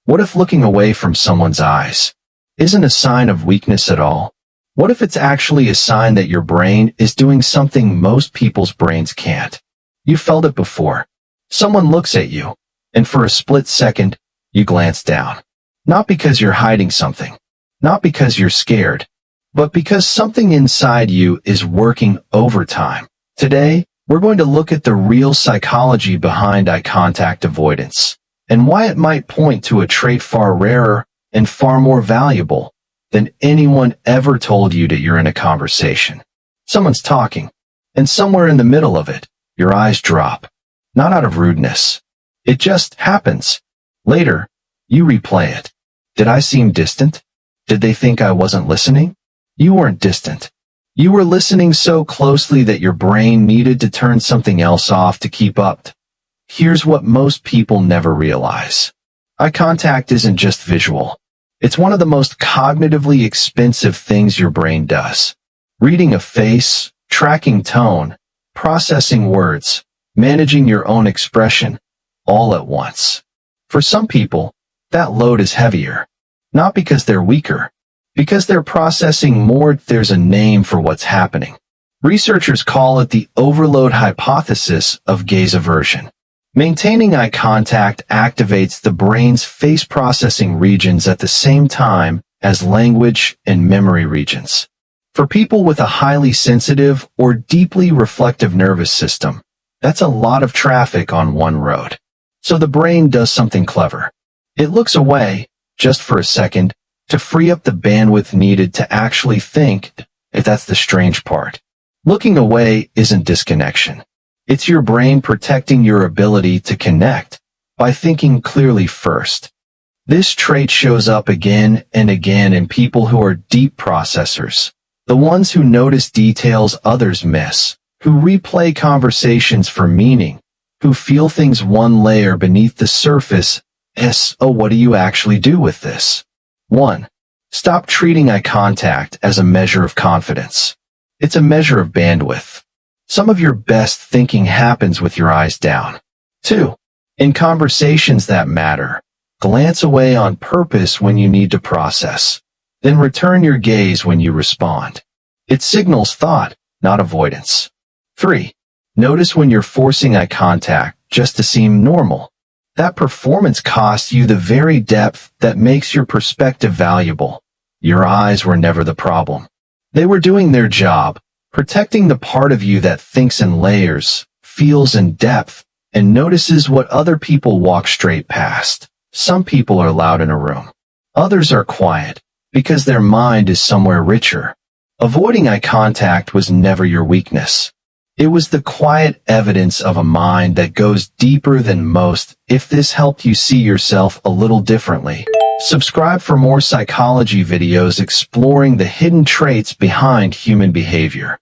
What if looking away from someone's eyes isn't a sign of weakness at all? What if it's actually a sign that your brain is doing something most people's brains can't? You felt it before. Someone looks at you, and for a split second, you glance down. Not because you're hiding something, not because you're scared, but because something inside you is working overtime. Today, we're going to look at the real psychology behind eye contact avoidance, and why it might point to a trait far rarer and far more valuable than anyone ever told you that you're in a conversation. Someone's talking, and somewhere in the middle of it, your eyes drop. Not out of rudeness. It just happens. Later, you replay it. Did I seem distant? Did they think I wasn't listening? You weren't distant. You were listening so closely that your brain needed to turn something else off to keep up. Here's what most people never realize. Eye contact isn't just visual. It's one of the most cognitively expensive things your brain does. Reading a face, tracking tone, processing words, managing your own expression, all at once. For some people, that load is heavier. Not because they're weaker, because they're processing more. There's a name for what's happening. Researchers call it the overload hypothesis of gaze aversion. Maintaining eye contact activates the brain's face processing regions at the same time as language and memory regions. For people with a highly sensitive or deeply reflective nervous system, that's a lot of traffic on one road. So the brain does something clever. It looks away, just for a second, to free up the bandwidth needed to actually think, if that's the strange part. Looking away isn't disconnection. It's your brain protecting your ability to connect by thinking clearly first. This trait shows up again and again in people who are deep processors, the ones who notice details others miss, who replay conversations for meaning, who feel things one layer beneath the surface. Oh, what do you actually do with this? 1. Stop treating eye contact as a measure of confidence. It's a measure of bandwidth. Some of your best thinking happens with your eyes down. 2. In conversations that matter, glance away on purpose when you need to process. Then return your gaze when you respond. It signals thought, not avoidance. 3. Notice when you're forcing eye contact just to seem normal. That performance costs you the very depth that makes your perspective valuable. Your eyes were never the problem. They were doing their job, protecting the part of you that thinks in layers, feels in depth, and notices what other people walk straight past. Some people are loud in a room. Others are quiet, because their mind is somewhere richer. Avoiding eye contact was never your weakness. It was the quiet evidence of a mind that goes deeper than most. If this helped you see yourself a little differently, subscribe for more psychology videos exploring the hidden traits behind human behavior.